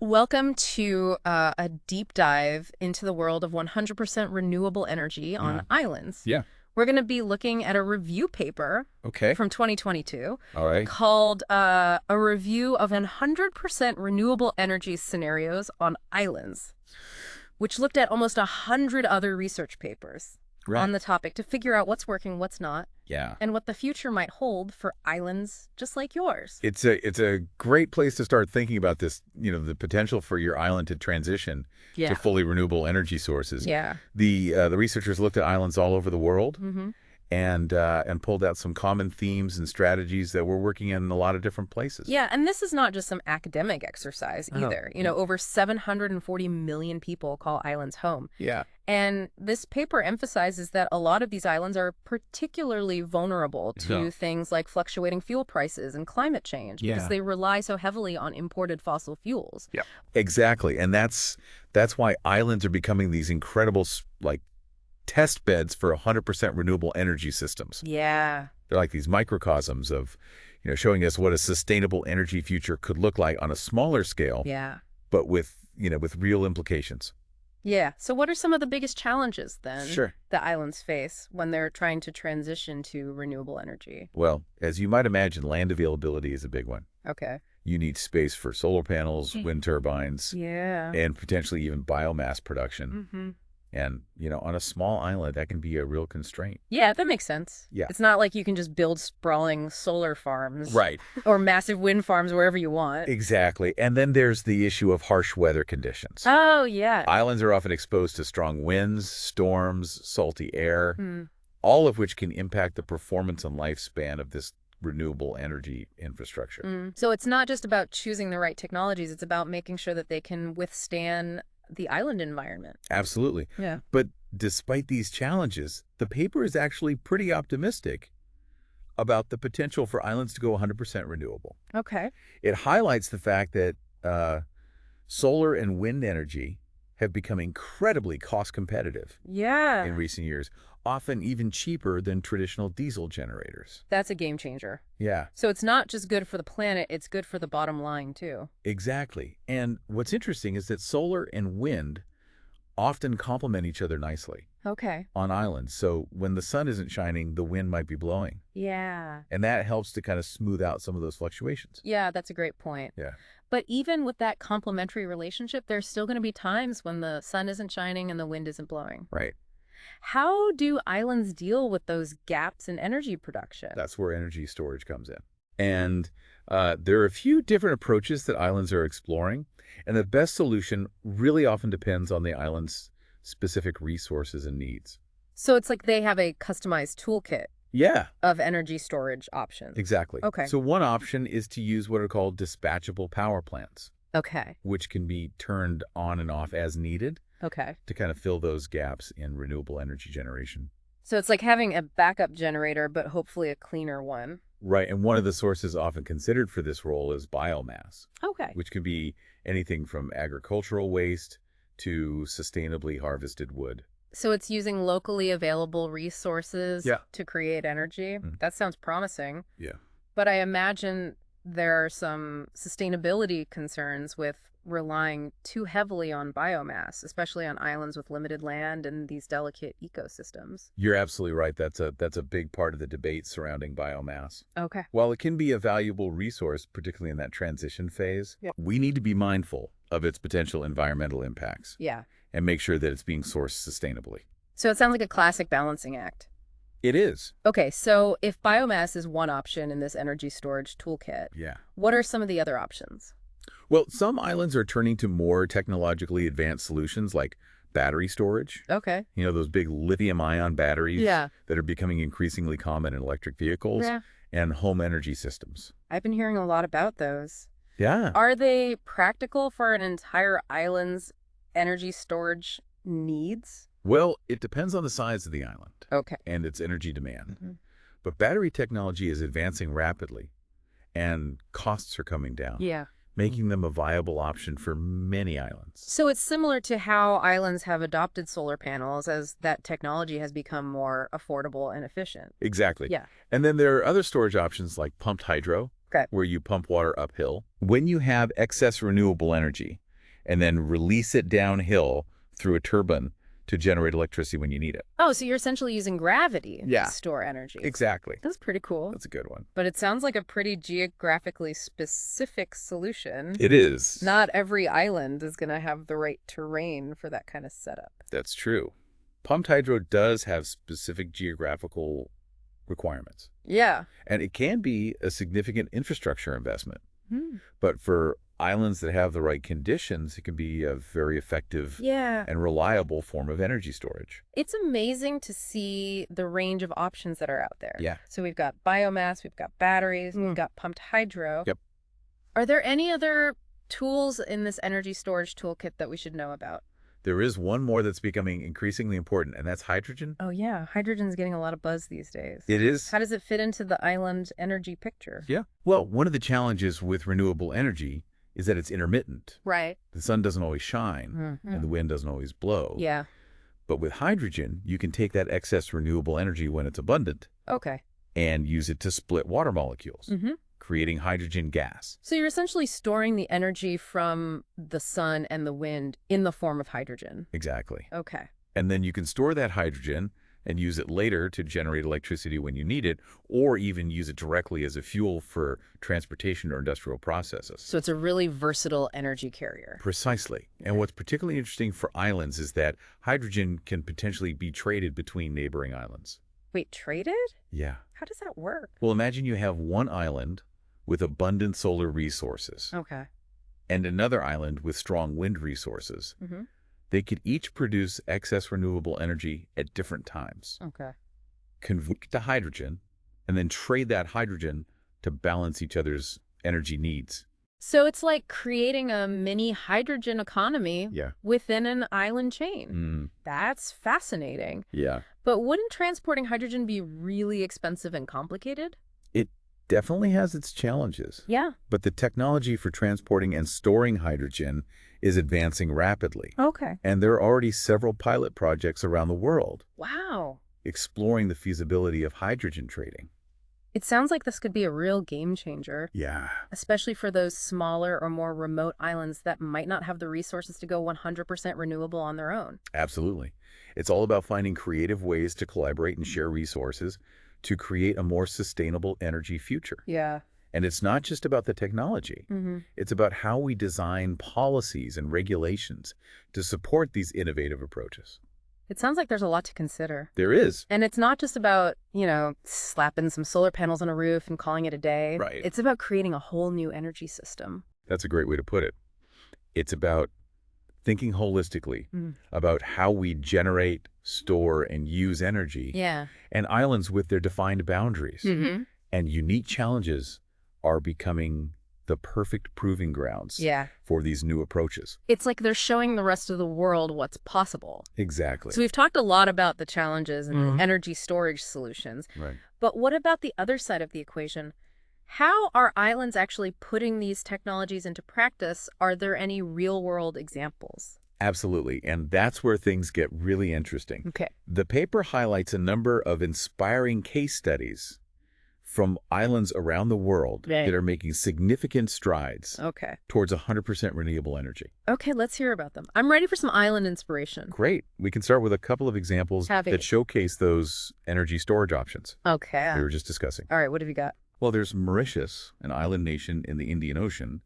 Welcome to a deep dive into the world of 100% renewable energy on islands. Yeah. We're going to be looking at a review paper Okay. from 2022 All right. called A Review of 100% Renewable Energy Scenarios on Islands, which looked at almost 100 other research papers on Right. the topic to figure out what's working, what's not, Yeah. and what the future might hold for islands just like yours. It's a great place to start thinking about this, the potential for your island to transition Yeah. to fully renewable energy sources. Yeah. The researchers looked at islands all over the world Mm-hmm. and pulled out some common themes and strategies that we're working in a lot of different places. Yeah, and this is not just some academic exercise Oh. either. Over 740 million people call islands home. Yeah. And this paper emphasizes that a lot of these islands are particularly vulnerable to Yeah. things like fluctuating fuel prices and climate change because Yeah. they rely so heavily on imported fossil fuels. Yeah. Exactly. And that's why islands are becoming these incredible test beds for 100% renewable energy systems. Yeah. They're like these microcosms of, showing us what a sustainable energy future could look like on a smaller scale, Yeah. but with real implications. Yeah. So what are some of the biggest challenges then Sure. the islands face when they're trying to transition to renewable energy? Well, as you might imagine, land availability is a big one. Okay. You need space for solar panels, wind turbines, Yeah. and potentially even biomass production. Mm-hmm. And, on a small island, that can be a real constraint. Yeah, that makes sense. Yeah. It's not like you can just build sprawling solar farms Right. or massive wind farms wherever you want. Exactly. And then there's the issue of harsh weather conditions. Oh, yeah. Islands are often exposed to strong winds, storms, salty air, Hmm. all of which can impact the performance and lifespan of this renewable energy infrastructure. So it's not just about choosing the right technologies, it's about making sure that they can withstand the island environment. Absolutely. Yeah. But despite these challenges, the paper is actually pretty optimistic about the potential for islands to go 100% renewable. Okay. It highlights the fact that solar and wind energy have become incredibly cost competitive Yeah. in recent years, often even cheaper than traditional diesel generators. That's a game changer. Yeah, So it's not just good for the planet, it's good for the bottom line, too. exactly. And what's interesting is that solar and wind often complement each other nicely Okay. on islands. So when the sun isn't shining, the wind might be blowing. Yeah. And that helps to kind of smooth out some of those fluctuations. Yeah, that's a great point. Yeah. But even with that complementary relationship, there's still going to be times when the sun isn't shining and the wind isn't blowing. Right. How do islands deal with those gaps in energy production? That's where energy storage comes in. And there are a few different approaches that islands are exploring. And the best solution really often depends on the island's specific resources and needs. So it's like they have a customized toolkit Yeah, of energy storage options. exactly. Okay. So one option is to use what are called dispatchable power plants, Okay. which can be turned on and off as needed Okay. to kind of fill those gaps in renewable energy generation. So it's like having a backup generator, but hopefully a cleaner one. Right, and one of the sources often considered for this role is biomass, Okay. which can be anything from agricultural waste to sustainably harvested wood. So it's using locally available resources Yeah. to create energy. That sounds promising. Yeah. But I imagine there are some sustainability concerns with relying too heavily on biomass, especially on islands with limited land and these delicate ecosystems. You're absolutely right. That's a big part of the debate surrounding biomass. Okay. While it can be a valuable resource, particularly in that transition phase, Yeah. we need to be mindful of its potential environmental impacts Yeah. and make sure that it's being sourced sustainably. So it sounds like a classic balancing act. It is. Okay, so if biomass is one option in this energy storage toolkit, Yeah. what are some of the other options? Well, some islands are turning to more technologically advanced solutions like battery storage. Okay. Those big lithium-ion batteries Yeah. that are becoming increasingly common in electric vehicles Yeah. and home energy systems. I've been hearing a lot about those. Yeah. Are they practical for an entire island's energy storage needs? Well, it depends on the size of the island Okay. and its energy demand. Mhm. But battery technology is advancing rapidly, and costs are coming down, Yeah. making them a viable option for many islands. So it's similar to how islands have adopted solar panels as that technology has become more affordable and efficient. Exactly. Yeah. And then there are other storage options like pumped hydro, Okay. where you pump water uphill. When you have excess renewable energy, and then release it downhill through a turbine to generate electricity when you need it. Oh, so you're essentially using gravity to Yeah, store energy. exactly. That's pretty cool. That's a good one. But it sounds like a pretty geographically specific solution. It is. Not every island is going to have the right terrain for that kind of setup. That's true. Pumped hydro does have specific geographical requirements, Yeah. and it can be a significant infrastructure investment. Hmm. But for islands that have the right conditions, it can be a very effective Yeah. and reliable form of energy storage. It's amazing to see the range of options that are out there. Yeah. So we've got biomass, we've got batteries, we've got pumped hydro. Yep. Are there any other tools in this energy storage toolkit that we should know about? There is one more that's becoming increasingly important, and that's hydrogen. Oh, yeah. Hydrogen's getting a lot of buzz these days. It is. How does it fit into the island energy picture? Yeah. Well, one of the challenges with renewable energy is that it's intermittent. Right. The sun doesn't always shine, and the wind doesn't always blow. Yeah. But with hydrogen, you can take that excess renewable energy when it's abundant Okay. and use it to split water molecules, Mm-hmm. creating hydrogen gas. So you're essentially storing the energy from the sun and the wind in the form of hydrogen. Exactly. Okay. And then you can store that hydrogen and use it later to generate electricity when you need it, or even use it directly as a fuel for transportation or industrial processes. So it's a really versatile energy carrier. Precisely. And what's particularly interesting for islands is that hydrogen can potentially be traded between neighboring islands. Wait, traded? Yeah. How does that work? Well, imagine you have one island with abundant solar resources Okay. and another island with strong wind resources. Mm-hmm. They could each produce excess renewable energy at different times, Okay. convert to hydrogen, and then trade that hydrogen to balance each other's energy needs. So it's like creating a mini hydrogen economy Yeah. within an island chain. That's fascinating. Yeah. But wouldn't transporting hydrogen be really expensive and complicated? It definitely has its challenges. Yeah. But the technology for transporting and storing hydrogen is advancing rapidly. Okay. And there are already several pilot projects around the world Wow. exploring the feasibility of hydrogen trading. It sounds like this could be a real game changer, Yeah. especially for those smaller or more remote islands that might not have the resources to go 100% renewable on their own. Absolutely. It's all about finding creative ways to collaborate and share resources to create a more sustainable energy future. Yeah. And it's not just about the technology. Mm-hmm. It's about how we design policies and regulations to support these innovative approaches. It sounds like there's a lot to consider. There is. And it's not just about, slapping some solar panels on a roof and calling it a day. Right. It's about creating a whole new energy system. That's a great way to put it. It's about thinking holistically about how we generate, store, and use energy. Yeah. And islands with their defined boundaries Mm-hmm. and unique challenges are becoming the perfect proving grounds Yeah. for these new approaches. It's like they're showing the rest of the world what's possible. Exactly. So we've talked a lot about the challenges and the energy storage solutions. Right. But what about the other side of the equation? How are islands actually putting these technologies into practice? Are there any real-world examples? Absolutely. And that's where things get really interesting. Okay. The paper highlights a number of inspiring case studies from islands around the world Right. that are making significant strides Okay. towards 100% renewable energy. Okay, let's hear about them. I'm ready for some island inspiration. Great. We can start with a couple of examples Have that it. showcase those energy storage options Okay. we were just discussing. All right, what have you got? Well, there's Mauritius, an island nation in the Indian Ocean,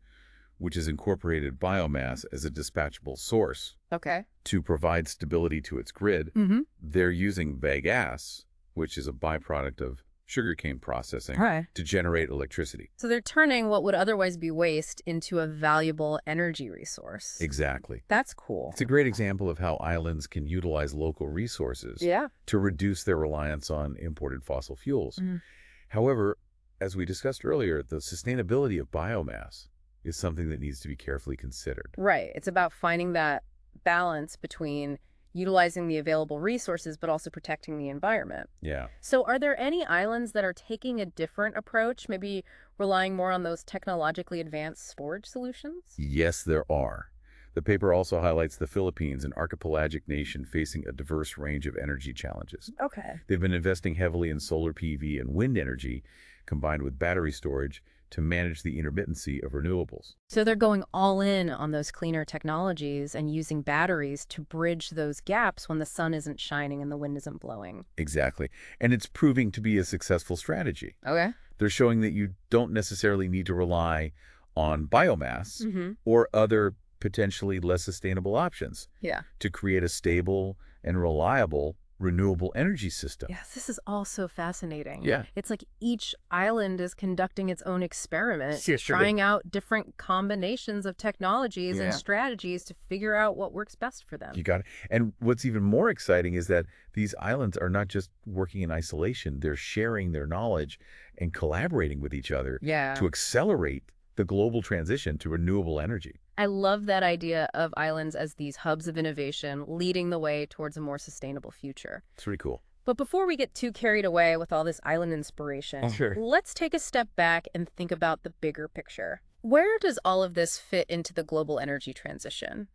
which has incorporated biomass as a dispatchable source Okay. to provide stability to its grid. Mm-hmm. They're using bagasse, which is a byproduct of sugarcane processing, All right. to generate electricity. So they're turning what would otherwise be waste into a valuable energy resource. Exactly. That's cool. It's a great example of how islands can utilize local resources Yeah. to reduce their reliance on imported fossil fuels. Mhm. However, as we discussed earlier, the sustainability of biomass is something that needs to be carefully considered. Right. It's about finding that balance between utilizing the available resources, but also protecting the environment. Yeah. So are there any islands that are taking a different approach, maybe relying more on those technologically advanced storage solutions? Yes, there are. The paper also highlights the Philippines, an archipelagic nation facing a diverse range of energy challenges. Okay. They've been investing heavily in solar PV and wind energy, combined with battery storage, to manage the intermittency of renewables. So they're going all in on those cleaner technologies and using batteries to bridge those gaps when the sun isn't shining and the wind isn't blowing. Exactly. And it's proving to be a successful strategy. Okay. They're showing that you don't necessarily need to rely on biomass Mm-hmm. or other potentially less sustainable options Yeah. to create a stable and reliable renewable energy system. Yes, this is all so fascinating. Yeah. It's like each island is conducting its own experiment, Yeah, sure. trying out different combinations of technologies and Yeah. strategies to figure out what works best for them. You got it. And what's even more exciting is that these islands are not just working in isolation. They're sharing their knowledge and collaborating with each other Yeah. to accelerate the global transition to renewable energy. I love that idea of islands as these hubs of innovation leading the way towards a more sustainable future. It's pretty cool. But before we get too carried away with all this island inspiration, Sure. let's take a step back and think about the bigger picture. Where does all of this fit into the global energy transition?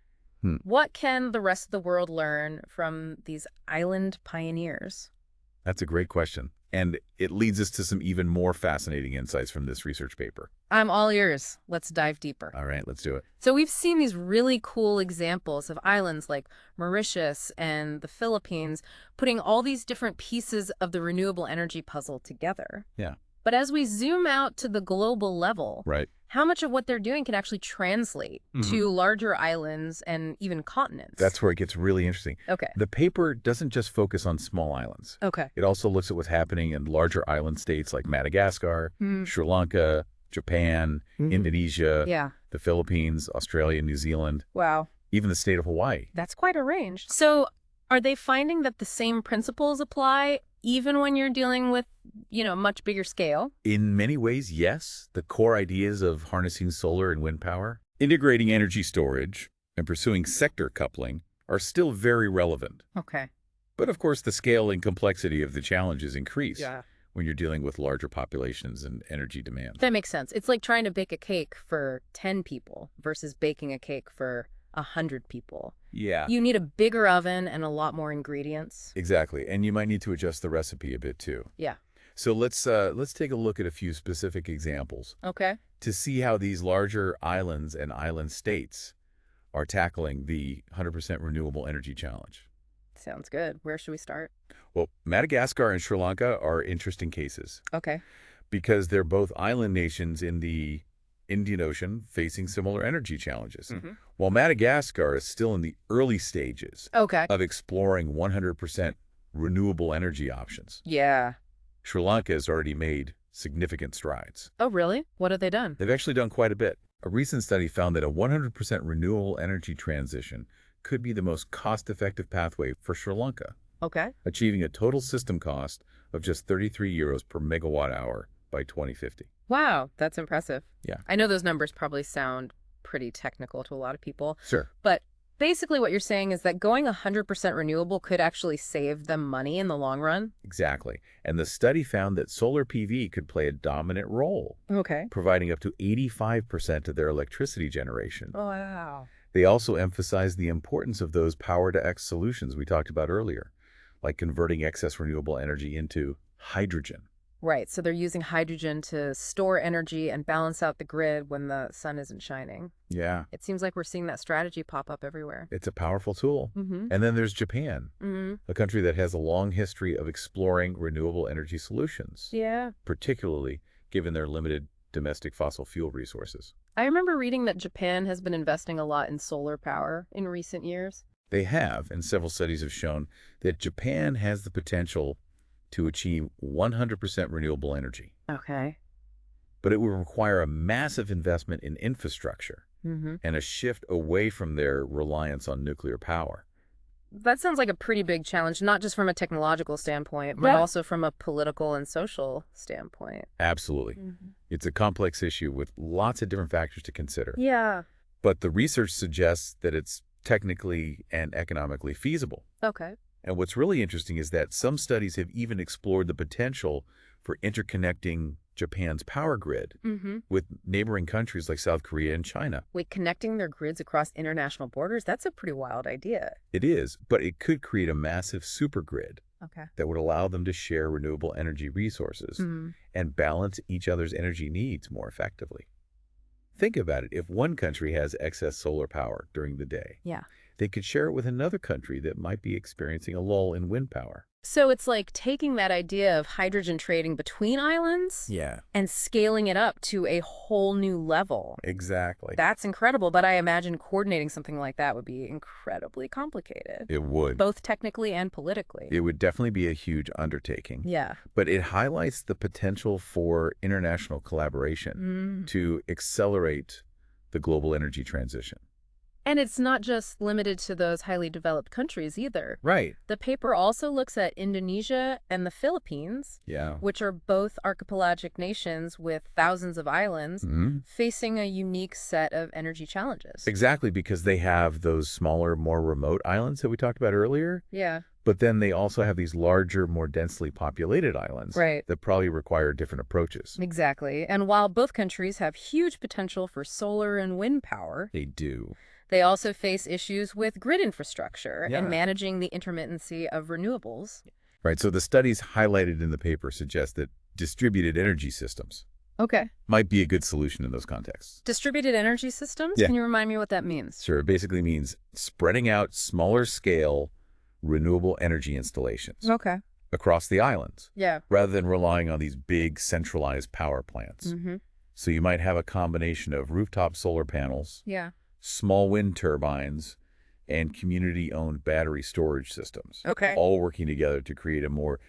Hmm. What can the rest of the world learn from these island pioneers? That's a great question. And it leads us to some even more fascinating insights from this research paper. I'm all ears. Let's dive deeper. All right, let's do it. So we've seen these really cool examples of islands like Mauritius and the Philippines putting all these different pieces of the renewable energy puzzle together. Yeah. But as we zoom out to the global level, Right. how much of what they're doing can actually translate to larger islands and even continents? That's where it gets really interesting. Okay. The paper doesn't just focus on small islands. Okay. It also looks at what's happening in larger island states like Madagascar, Sri Lanka, Japan, Indonesia, Yeah. the Philippines, Australia, New Zealand, Wow. even the state of Hawaii. That's quite a range. So are they finding that the same principles apply even when you're dealing with, much bigger scale? In many ways, yes. The core ideas of harnessing solar and wind power, integrating energy storage, and pursuing sector coupling are still very relevant. Okay. But of course, the scale and complexity of the challenges increase when you're dealing with larger populations and energy demand. That makes sense. It's like trying to bake a cake for 10 people versus baking a cake for 100 people. Yeah, You need a bigger oven and a lot more ingredients. exactly. And you might need to adjust the recipe a bit too. Yeah. So let's take a look at a few specific examples Okay. to see how these larger islands and island states are tackling the 100% renewable energy challenge. Sounds good. Where should we start? Well, Madagascar and Sri Lanka are interesting cases Okay. because they're both island nations in the Indian Ocean facing similar energy challenges. While Madagascar is still in the early stages Okay. of exploring 100% renewable energy options, Yeah. Sri Lanka has already made significant strides. Oh, really? What have they done? They've actually done quite a bit. A recent study found that a 100% renewable energy transition could be the most cost-effective pathway for Sri Lanka, Okay. achieving a total system cost of just 33 euros per megawatt hour by 2050. Wow, that's impressive. Yeah. I know those numbers probably sound pretty technical to a lot of people, Sure. but basically what you're saying is that going 100% renewable could actually save them money in the long run? Exactly. And the study found that solar PV could play a dominant role, Okay. providing up to 85% of their electricity generation. Wow. They also emphasized the importance of those power-to-X solutions we talked about earlier, like converting excess renewable energy into hydrogen. Right, so they're using hydrogen to store energy and balance out the grid when the sun isn't shining. Yeah, It seems like we're seeing that strategy pop up everywhere. it's a powerful tool. Mm-hmm. And then there's Japan, Mm-hmm. a country that has a long history of exploring renewable energy solutions, Yeah. particularly given their limited domestic fossil fuel resources. I remember reading that Japan has been investing a lot in solar power in recent years. They have, and several studies have shown that Japan has the potential to achieve 100% renewable energy. Okay. But it would require a massive investment in infrastructure Mm-hmm. and a shift away from their reliance on nuclear power. That sounds like a pretty big challenge, not just from a technological standpoint, but Yeah. also from a political and social standpoint. Absolutely. It's a complex issue with lots of different factors to consider. Yeah. But the research suggests that it's technically and economically feasible. Okay. And what's really interesting is that some studies have even explored the potential for interconnecting Japan's power grid Mm-hmm. with neighboring countries like South Korea and China. Wait, connecting their grids across international borders? That's a pretty wild idea. It is, but it could create a massive supergrid Okay. that would allow them to share renewable energy resources Hmm. and balance each other's energy needs more effectively. Think about it. If one country has excess solar power during the day, Yeah. they could share it with another country that might be experiencing a lull in wind power. So it's like taking that idea of hydrogen trading between islands Yeah, and scaling it up to a whole new level. exactly. That's incredible, but I imagine coordinating something like that would be incredibly complicated, It would. both technically and politically. It would definitely be a huge undertaking, Yeah. but it highlights the potential for international collaboration Mm. to accelerate the global energy transition. And it's not just limited to those highly developed countries either. Right. The paper also looks at Indonesia and the Philippines, Yeah. which are both archipelagic nations with thousands of islands, Mhm. facing a unique set of energy challenges. Exactly, because they have those smaller, more remote islands that we talked about earlier, Yeah, but then they also have these larger, more densely populated islands right. that probably require different approaches. Exactly. And while both countries have huge potential for solar and wind power, They do. they also face issues with grid infrastructure and Yeah. managing the intermittency of renewables. Right, so the studies highlighted in the paper suggest that distributed energy systems Okay. might be a good solution in those contexts. Distributed energy systems? Yeah. Can you remind me what that means? Sure, it basically means spreading out smaller scale renewable energy installations Okay. across the islands Yeah. rather than relying on these big centralized power plants. Mm-hmm. So you might have a combination of rooftop solar panels, Yeah. small wind turbines, and community-owned battery storage systems, Okay. all working together to create a more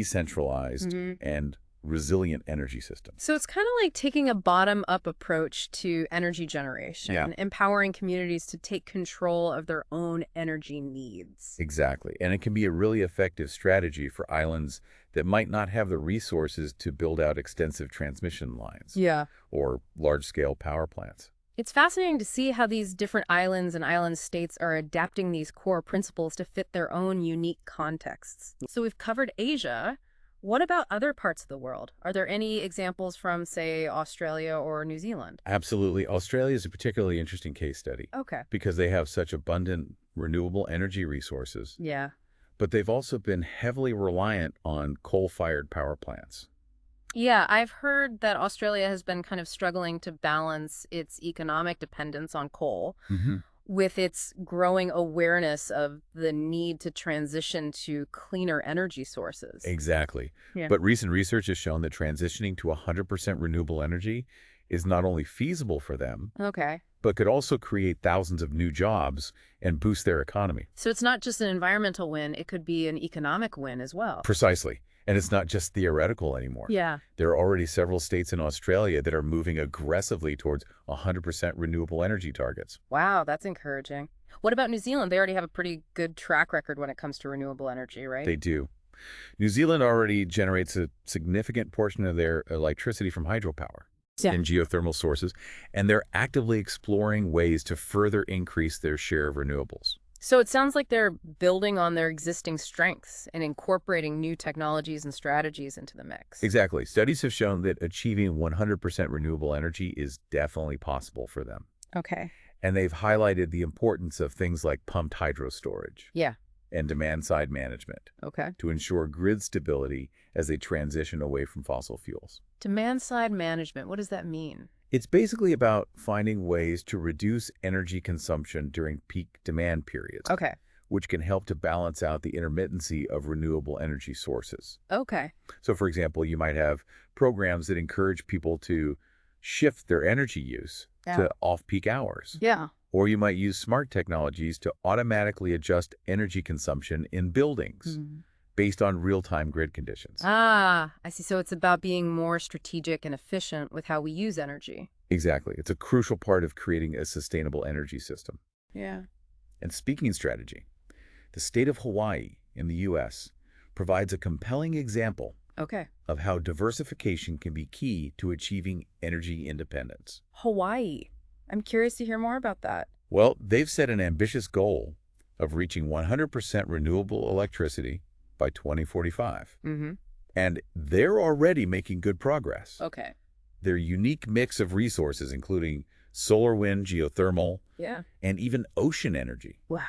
decentralized Mm-hmm. and resilient energy system. So it's kind of like taking a bottom-up approach to energy generation, Yeah. empowering communities to take control of their own energy needs. Exactly. And it can be a really effective strategy for islands that might not have the resources to build out extensive transmission lines Yeah. or large-scale power plants. It's fascinating to see how these different islands and island states are adapting these core principles to fit their own unique contexts. So we've covered Asia. What about other parts of the world? Are there any examples from, say, Australia or New Zealand? Absolutely. Australia is a particularly interesting case study Okay. because they have such abundant renewable energy resources, Yeah. but they've also been heavily reliant on coal-fired power plants. Yeah, I've heard that Australia has been kind of struggling to balance its economic dependence on coal with its growing awareness of the need to transition to cleaner energy sources. Exactly. Yeah. But recent research has shown that transitioning to 100% renewable energy is not only feasible for them, Okay. but could also create thousands of new jobs and boost their economy. So it's not just an environmental win, it could be an economic win as well. Precisely. And it's not just theoretical anymore. Yeah. There are already several states in Australia that are moving aggressively towards 100% renewable energy targets. Wow, that's encouraging. What about New Zealand? They already have a pretty good track record when it comes to renewable energy, right? They do. New Zealand already generates a significant portion of their electricity from hydropower Yeah. and geothermal sources, and they're actively exploring ways to further increase their share of renewables. So it sounds like they're building on their existing strengths and incorporating new technologies and strategies into the mix. Exactly. Studies have shown that achieving 100% renewable energy is definitely possible for them. Okay. And they've highlighted the importance of things like pumped hydro storage Yeah. and demand-side management Okay. to ensure grid stability as they transition away from fossil fuels. Demand-side management, what does that mean? It's basically about finding ways to reduce energy consumption during peak demand periods, Okay. which can help to balance out the intermittency of renewable energy sources. Okay. So, for example, you might have programs that encourage people to shift their energy use Yeah. to off-peak hours. Yeah. Or you might use smart technologies to automatically adjust energy consumption in buildings based on real-time grid conditions. Ah, I see. So it's about being more strategic and efficient with how we use energy. Exactly. It's a crucial part of creating a sustainable energy system. Yeah. And speaking strategy, the state of Hawaii in the U.S. provides a compelling example Okay. of how diversification can be key to achieving energy independence. Hawaii. I'm curious to hear more about that. Well, they've set an ambitious goal of reaching 100% renewable electricity by 2045. Mm-hmm. And they're already making good progress. Okay. Their unique mix of resources, including solar, wind, geothermal, Yeah. and even ocean energy, Wow.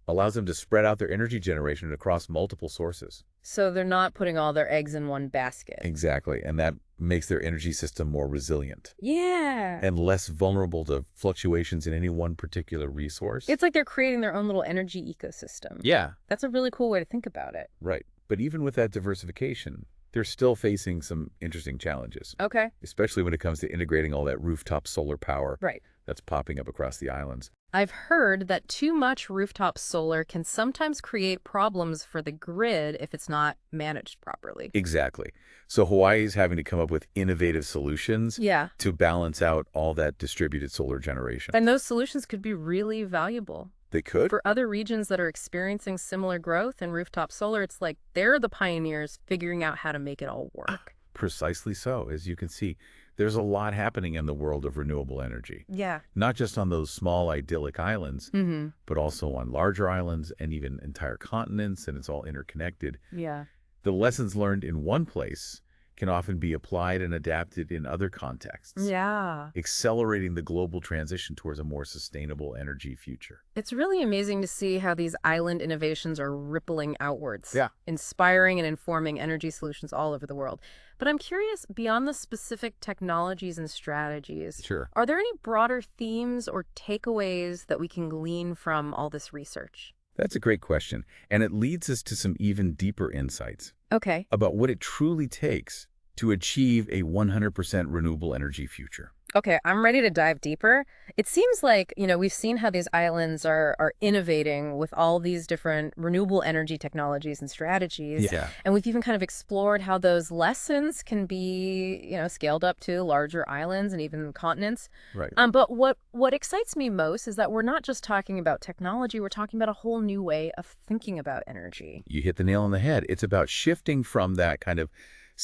allows them to spread out their energy generation across multiple sources. So they're not putting all their eggs in one basket. Exactly, and that makes their energy system more resilient Yeah. and less vulnerable to fluctuations in any one particular resource. It's like they're creating their own little energy ecosystem. Yeah, That's a really cool way to think about it. right. But even with that diversification, they're still facing some interesting challenges, Okay. especially when it comes to integrating all that rooftop solar power Right. that's popping up across the islands. I've heard that too much rooftop solar can sometimes create problems for the grid if it's not managed properly. Exactly. So Hawaii is having to come up with innovative solutions Yeah. to balance out all that distributed solar generation. And those solutions could be really valuable. They could? For other regions that are experiencing similar growth in rooftop solar, it's like they're the pioneers figuring out how to make it all work. Precisely so. As you can see, there's a lot happening in the world of renewable energy, Yeah. not just on those small idyllic islands, Mm-hmm. but also on larger islands and even entire continents, and it's all interconnected. Yeah. The lessons learned in one place can often be applied and adapted in other contexts, Yeah. accelerating the global transition towards a more sustainable energy future. It's really amazing to see how these island innovations are rippling outwards, Yeah. inspiring and informing energy solutions all over the world. But I'm curious, beyond the specific technologies and strategies, Sure. are there any broader themes or takeaways that we can glean from all this research? That's a great question, and it leads us to some even deeper insights Okay. about what it truly takes to achieve a 100% renewable energy future. Okay, I'm ready to dive deeper. It seems like, we've seen how these islands are innovating with all these different renewable energy technologies and strategies. Yeah. And we've even kind of explored how those lessons can be, scaled up to larger islands and even continents. Right. But what excites me most is that we're not just talking about technology, we're talking about a whole new way of thinking about energy. You hit the nail on the head. It's about shifting from that kind of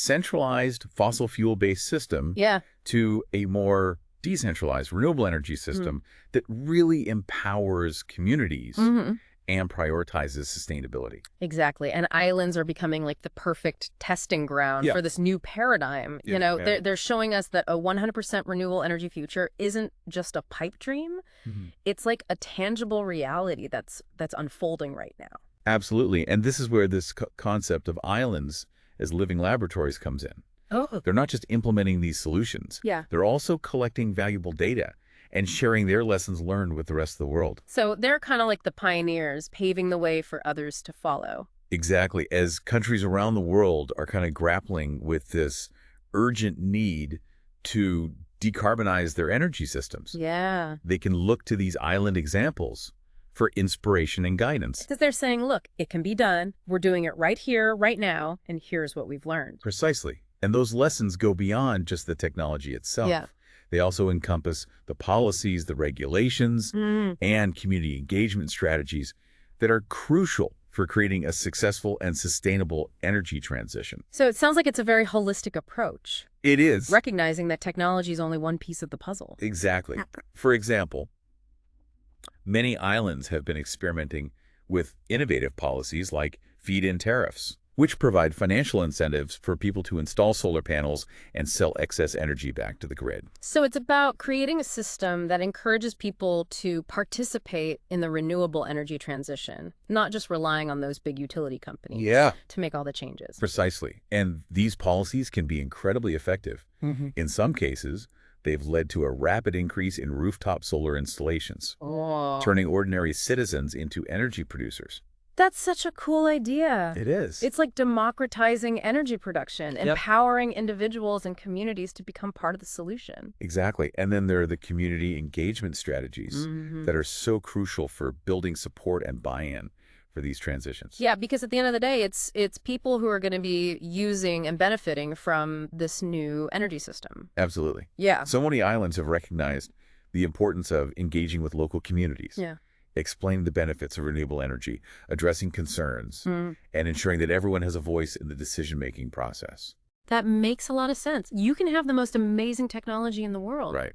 centralized fossil fuel-based system Yeah. to a more decentralized renewable energy system that really empowers communities Mm-hmm. and prioritizes sustainability. Exactly. And islands are becoming like the perfect testing ground Yeah. for this new paradigm. Yeah. They're showing us that a 100% renewable energy future isn't just a pipe dream. It's like a tangible reality that's unfolding right now. Absolutely. And this is where this concept of islands as living laboratories comes in. Oh. They're not just implementing these solutions. Yeah. They're also collecting valuable data and sharing their lessons learned with the rest of the world. So they're kind of like the pioneers, paving the way for others to follow. Exactly. As countries around the world are kind of grappling with this urgent need to decarbonize their energy systems, Yeah. they can look to these island examples for inspiration and guidance. Because they're saying, look, it can be done. We're doing it right here, right now, and here's what we've learned. Precisely. And those lessons go beyond just the technology itself. Yeah. They also encompass the policies, the regulations, and community engagement strategies that are crucial for creating a successful and sustainable energy transition. So it sounds like it's a very holistic approach, It is. recognizing that technology is only one piece of the puzzle. Exactly. For example, many islands have been experimenting with innovative policies like feed-in tariffs, which provide financial incentives for people to install solar panels and sell excess energy back to the grid. So it's about creating a system that encourages people to participate in the renewable energy transition, not just relying on those big utility companies to make all the changes. Precisely. And these policies can be incredibly effective. In some cases, they've led to a rapid increase in rooftop solar installations, Oh, turning ordinary citizens into energy producers. that's such a cool idea. It is. It's like democratizing energy production, Yep. empowering individuals and communities to become part of the solution. Exactly. And then there are the community engagement strategies that are so crucial for building support and buy-in for these transitions. Yeah, because at the end of the day, it's people who are going to be using and benefiting from this new energy system. Absolutely. Yeah. So many islands have recognized the importance of engaging with local communities, Yeah. explaining the benefits of renewable energy, addressing concerns, and ensuring that everyone has a voice in the decision-making process. That makes a lot of sense. You can have the most amazing technology in the world. Right.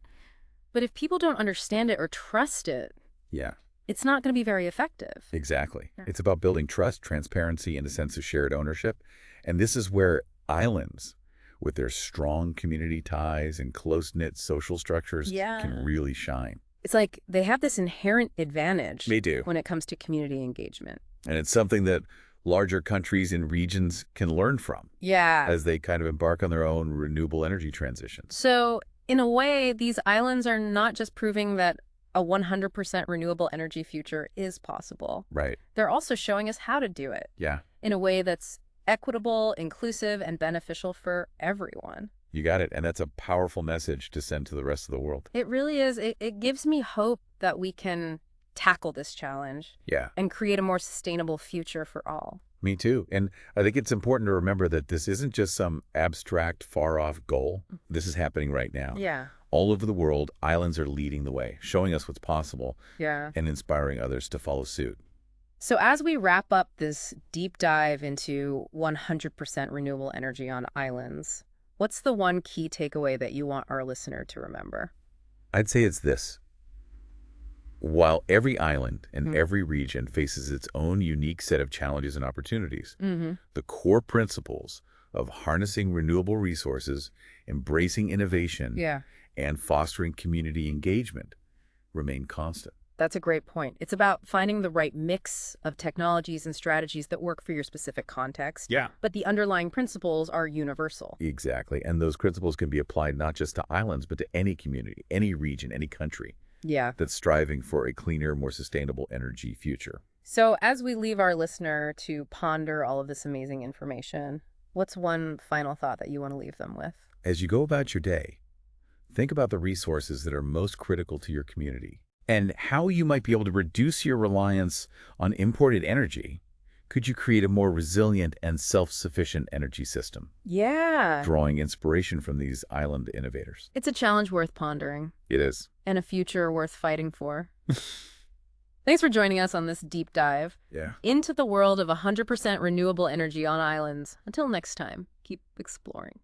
But if people don't understand it or trust it, Yeah, it's not going to be very effective. exactly. Yeah. It's about building trust, transparency, and a sense of shared ownership. And this is where islands, with their strong community ties and close-knit social structures, Yeah. can really shine. It's like they have this inherent advantage They do. when it comes to community engagement. And it's something that larger countries and regions can learn from Yeah. as they kind of embark on their own renewable energy transitions. So, in a way, these islands are not just proving that a 100% renewable energy future is possible. Right. They're also showing us how to do it Yeah, in a way that's equitable, inclusive, and beneficial for everyone. you got it. And that's a powerful message to send to the rest of the world. It really is. It gives me hope that we can tackle this challenge Yeah, and create a more sustainable future for all. me too. And I think it's important to remember that this isn't just some abstract, far-off goal. This is happening right now. Yeah. All over the world, islands are leading the way, showing us what's possible Yeah. and inspiring others to follow suit. So as we wrap up this deep dive into 100% renewable energy on islands, what's the one key takeaway that you want our listener to remember? I'd say it's this. While every island and Mm. every region faces its own unique set of challenges and opportunities, Mm-hmm. the core principles of harnessing renewable resources, embracing innovation, Yeah, and fostering community engagement remain constant. that's a great point. It's about finding the right mix of technologies and strategies that work for your specific context, Yeah. but the underlying principles are universal. Exactly. And those principles can be applied not just to islands, but to any community, any region, any country Yeah. that's striving for a cleaner, more sustainable energy future. So as we leave our listener to ponder all of this amazing information, what's one final thought that you want to leave them with? As you go about your day, think about the resources that are most critical to your community and how you might be able to reduce your reliance on imported energy. Could you create a more resilient and self-sufficient energy system, Yeah. drawing inspiration from these island innovators? It's a challenge worth pondering It is. and a future worth fighting for. Thanks for joining us on this deep dive Yeah. into the world of 100% renewable energy on islands. Until next time, keep exploring.